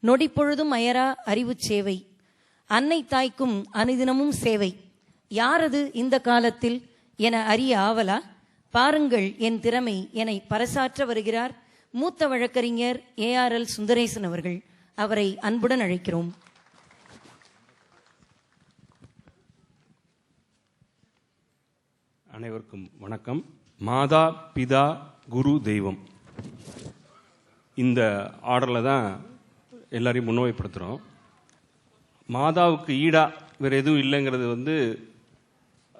நொடிப்பொழுதும் அயரா அறிவுச் சேவை, அன்னை தாய்க்கும் அனுதினமும் சேவை, யாரது இந்த காலத்தில் என அறிய ஆவலா? பாருங்கள் என் திறமை என பறைசாற்ற வருகிறார் மூத்த வழக்கறிஞர் ARL சுந்தரேசன் அவர்கள். அவரை அன்புடன் அழைக்கிறோம். அனைவருக்கும் வணக்கம். மாதா, பிதா, குரு, தெய்வம், இந்த ஆர்டரில் தான் எல்லாரையும் முன்வைப்படுத்துகிறோம். மாதாவுக்கு ஈடா வேறு எதுவும் இல்லைங்கிறது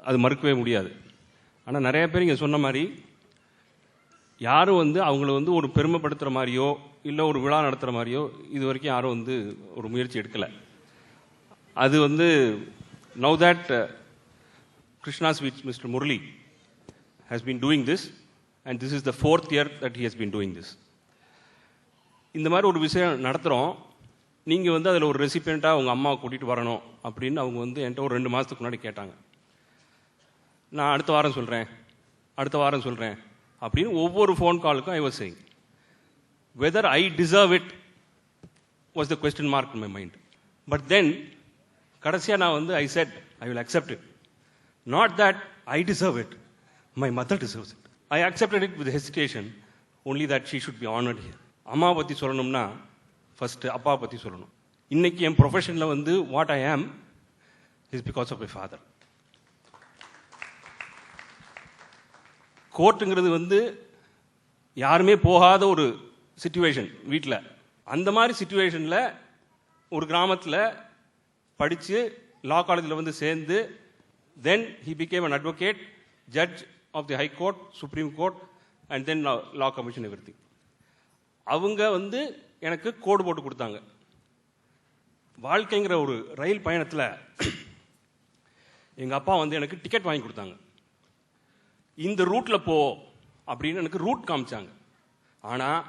அது மறுக்கவே முடியாது. ஆனால் நிறைய பேர் இங்கே சொன்ன மாதிரி யாரும் அவங்கள ஒரு பெருமைப்படுத்துகிற மாதிரியோ இல்லை ஒரு விழா நடத்துகிற மாதிரியோ இது வரைக்கும் யாரும் ஒரு முயற்சி எடுக்கலை. அது now that Krishna Sweets Mr. Murali has been doing this, and this is the 4th year that he has been doing this. இந்த மாதிரி ஒரு விஷயம் நடத்துகிறோம். நீங்கள் அதில் ஒரு ரெசிபியண்ட்டாக உங்கள் அம்மாவை கூட்டிகிட்டு வரணும் அப்படின்னு அவங்க என்கிட்ட ஒரு 2 மாதத்துக்கு முன்னாடி கேட்டாங்க. நான் அடுத்த வாரம் சொல்கிறேன் அப்படின்னு ஒவ்வொரு ஃபோன் காலுக்கும் I was saying whether I deserve it was the question mark in my mind. But then கடைசியாக நான் I said I will accept it. Not that I deserve it, my mother deserves it. I accepted it with hesitation, only that she should be honored here. அம்மா பற்றி சொல்லணும்னா first அப்பா பற்றி சொல்லணும். இன்னைக்கு என் ப்ரொஃபஷனில் what I am is because of my father. கோர்ட்டுங்கிறது யாருமே போகாத ஒரு சிச்சுவேஷன் வீட்டில். அந்த மாதிரி சிச்சுவேஷனில் ஒரு கிராமத்தில் படித்து லா காலேஜில் சேர்ந்து then he became an advocate, judge of the High Court, Supreme Court, and then Law Commission, everything. அவங்க எனக்கு கோடு போட்டு கொடுத்தாங்க. வாழ்க்கைங்கிற ஒரு ரயில் பயணத்தில் எங்கள் அப்பா எனக்கு டிக்கெட் வாங்கி கொடுத்தாங்க. இந்த ரூட்டில் போ அப்படின்னு எனக்கு ரூட் காமிச்சாங்க. ஆனால்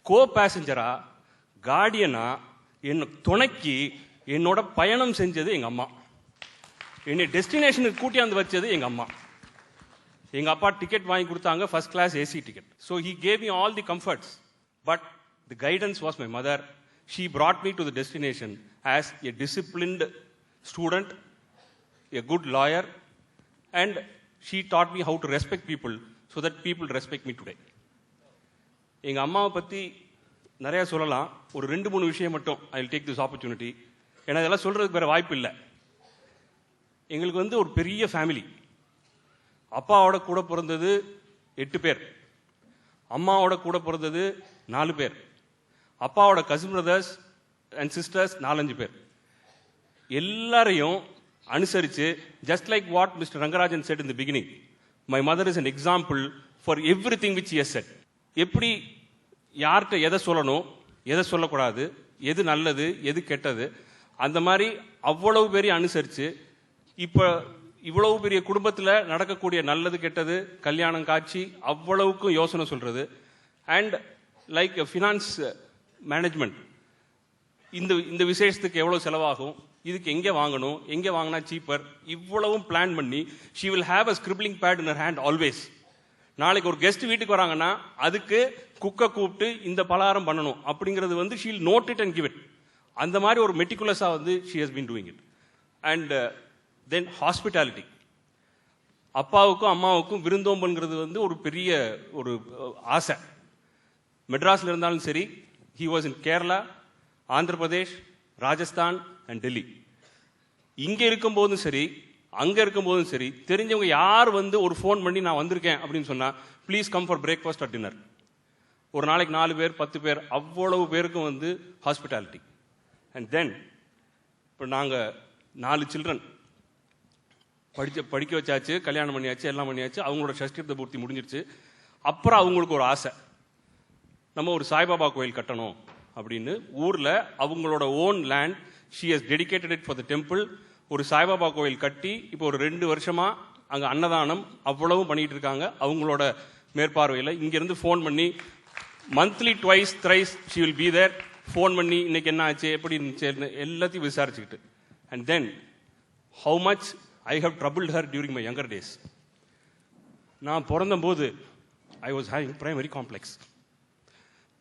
கோ பேசஞ்சரா கார்டியனா என்னை துணைக்கி என்னோட பயணம் செஞ்சது எங்கள் அம்மா. என்னை டெஸ்டினேஷனுக்கு கூட்டியாந்து வச்சது எங்கள் அம்மா. எங்கள் அப்பா டிக்கெட் வாங்கி கொடுத்தாங்க, first class AC ticket. So he gave me all the comforts, but the guidance was my mother. She brought me to the destination as a disciplined student, a good lawyer, and she taught me how to respect people so that people respect me today. எங்கள் அம்மாவை பற்றி நிறையா சொல்லலாம். ஒரு 2-3 விஷயம் மட்டும் I will take this opportunity. ஏன்னா இதெல்லாம் சொல்கிறதுக்கு வேறு வாய்ப்பு இல்லை. எங்களுக்கு ஒரு பெரிய ஃபேமிலி. அப்பாவோட கூட பிறந்தது 8 பேர், அம்மாவோட கூட பிறந்தது 4 பேர், அப்பாவோட கசின் பிரதர்ஸ் அண்ட் சிஸ்டர்ஸ் 4-5 பேர். எல்லாரையும் அனுசரித்து just like what mister Rangarajan set in the beginning, my mother is an example for every thing which has set. எப்படி யார்கிட்ட எதை சொல்லணும், எதை சொல்லக்கூடாது, எது நல்லது எது கெட்டது, அந்த மாதிரி அவ்வளவு பேரையும் அனுசரித்து இப்போ இவ்வளவு பெரிய குடும்பத்தில் நடக்கக்கூடிய நல்லது கெட்டது கல்யாணம் காட்சி அவ்வளவுக்கும் யோசனை சொல்கிறது. அண்ட் லைக் ஃபினான்ஸ் மேனேஜ்மெண்ட், இந்த விசேஷத்துக்கு எவ்வளோ செலவாகும், இதுக்கு எங்கே வாங்கணும், எங்கே வாங்கினா சீப்பர், இவ்வளவும் பிளான் பண்ணி she will have a scribbling pad in her hand always. நாளைக்கு ஒரு கெஸ்ட் வீட்டுக்கு வராங்கன்னா அதுக்கு குக்கை கூப்பிட்டு இந்த பலகாரம் பண்ணணும் அப்படிங்கிறது she will note it and give it. அந்த மாதிரி ஒரு மெட்டிகுலஸாக she has been doing it. And then hospitality. அப்பாவுக்கும் அம்மாவுக்கும் விருந்தோம்பல்ங்கிறது ஒரு பெரிய ஒரு ஆசை. மெட்ராஸில் இருந்தாலும் சரி, he was in Kerala, Andhra Pradesh, Rajasthan and Delhi. இங்கே இருக்கும்போதும் சரி அங்கே இருக்கும்போதும் சரி, தெரிஞ்சவங்க யார் ஒரு ஃபோன் பண்ணி நான் வந்திருக்கேன் அப்படின்னு சொன்னால் please come for breakfast R dinner. ஒரு நாளைக்கு 4 பேர் 10 பேர் அவ்வளவு பேருக்கும் ஹாஸ்பிட்டாலிட்டி. அண்ட் தென் இப்போ நாங்கள் 4 சில்ட்ரன் படிக்க வச்சாச்சு, கல்யாணம் பண்ணியாச்சு, எல்லாம் பண்ணியாச்சு. அவங்களோட ஷஷ்டியத்தை பூர்த்தி முடிஞ்சிருச்சு. அப்புறம் அவங்களுக்கு ஒரு ஆசை, நம்ம ஒரு சாய்பாபா கோயில் கட்டணும் அப்படின்னு. ஊரில் அவங்களோட own land, she has dedicated it for the temple. ஒரு சாய்பாபா கோயில் கட்டி இப்போ ஒரு 2 வருஷமாக அங்கே அன்னதானம் அவ்வளவும் பண்ணிட்டு இருக்காங்க அவங்களோட மேற்பார்வையில். இங்கேருந்து ஃபோன் பண்ணி monthly twice thrice she will be there. Phone பண்ணி இன்னைக்கு என்ன ஆச்சு, எப்படி இருந்துச்சு எல்லாத்தையும் விசாரிச்சுக்கிட்டு. And then how much I have troubled her during my younger days. நான் பிறந்தபோது I was having primary complex.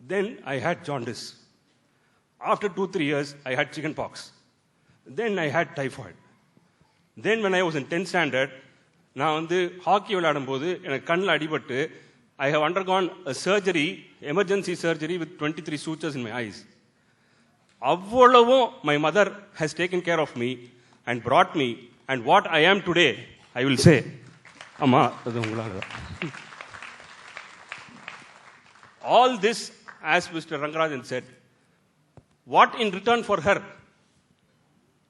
Then I had jaundice. After 2-3 years, I had chicken pox. Then I had typhoid. Then when I was in 10th standard, நான் வந்து hockey விளையாடும் போது எனக்கு கண்ணில் அடிபட்டு I have undergone a surgery, emergency surgery with 23 sutures in my eyes. அவ்வளவும் my mother has taken care of me and brought me, and what I am today, I will say, அம்மா அது உங்களால தான். All this, as Mr. Rangarajan said, what in return for her?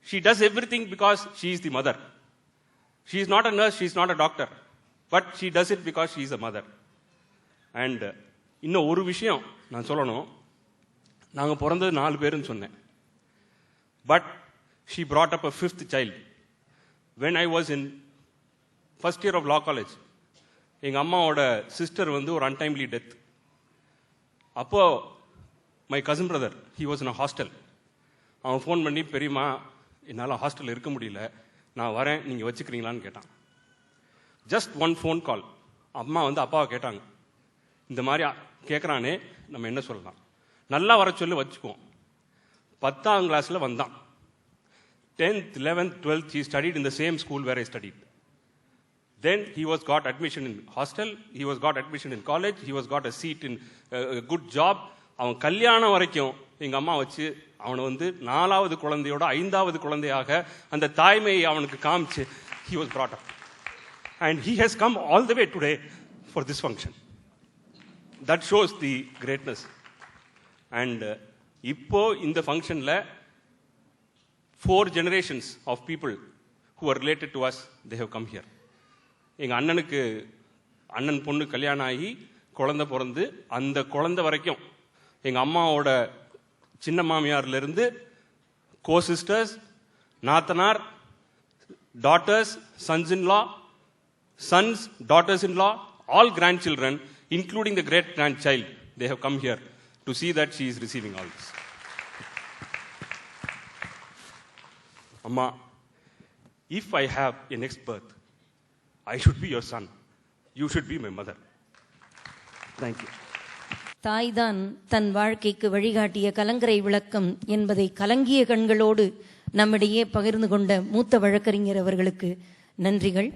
She does everything because she is the mother. She is not a nurse, she is not a doctor, but she does it because she is a mother. And இன்னும் ஒரு விஷயம் நான் சொல்லணும். நாங்கள் பிறந்தது 4 பேருன்னு சொன்னேன். But she brought up a 5th child. When I was in first year of law college, எங்கள் அம்மாவோட சிஸ்டர் வந்து ஒரு அன்டைம்லி டெத். அப்போ my cousin brother, he was in a hostel. அவன் ஃபோன் பண்ணி, பெரியம்மா என்னால் ஹாஸ்டலில் இருக்க முடியல, நான் வரேன், நீங்கள் வச்சுக்கிறீங்களான்னு கேட்டான். Just one phone call. அம்மா வந்து அப்பாவை கேட்டாங்க, இந்த மாதிரி கேட்குறானே நம்ம என்ன சொல்லலாம், நல்லா வர சொல்லி வச்சுக்குவோம். 10ஆம் கிளாஸில் வந்தான். 10th, 11th, 12th, he studied in the same school where I studied. Then he was got admission in hostel, he was got admission in college, he was got a seat in a good job. அவன் கல்யாணம் வரைக்கும் எங்கள் அம்மா வச்சு அவனை வந்து 4வது குழந்தையோட 5வது குழந்தையாக அந்த தாய்மையை அவனுக்கு காமிச்சு he was brought up. And he has come all the way today for this function. That shows the greatness. And இப்போ இந்த ஃபங்க்ஷனில் 4 generations of people who are related to us, they have come here. எங்கள் அண்ணனுக்கு அண்ணன் பொண்ணு கல்யாணம் ஆகி குழந்தை பிறந்து அந்த குழந்தை வரைக்கும் எங்கள் அம்மாவோட சின்ன மாமியார்லேருந்து கோ சிஸ்டர்ஸ், நாத்தனார், daughters, சன்ஸ்-இன்-லா, sons, daughters-in-law, all grandchildren, including the great-grandchild, they have come here to see that she is receiving all this. Amma, if I have a next birth, I should be your son. You should be my mother. Thank you. தாய்தான் தன் வாழ்க்கைக்கு வழிகாட்டிய கலங்கரை விளக்கம் என்பதை கலங்கிய கண்களோடு நம்மிடையே பகிர்ந்து கொண்ட மூத்த வழக்கறிஞர் அவர்களுக்கு நன்றிகள்.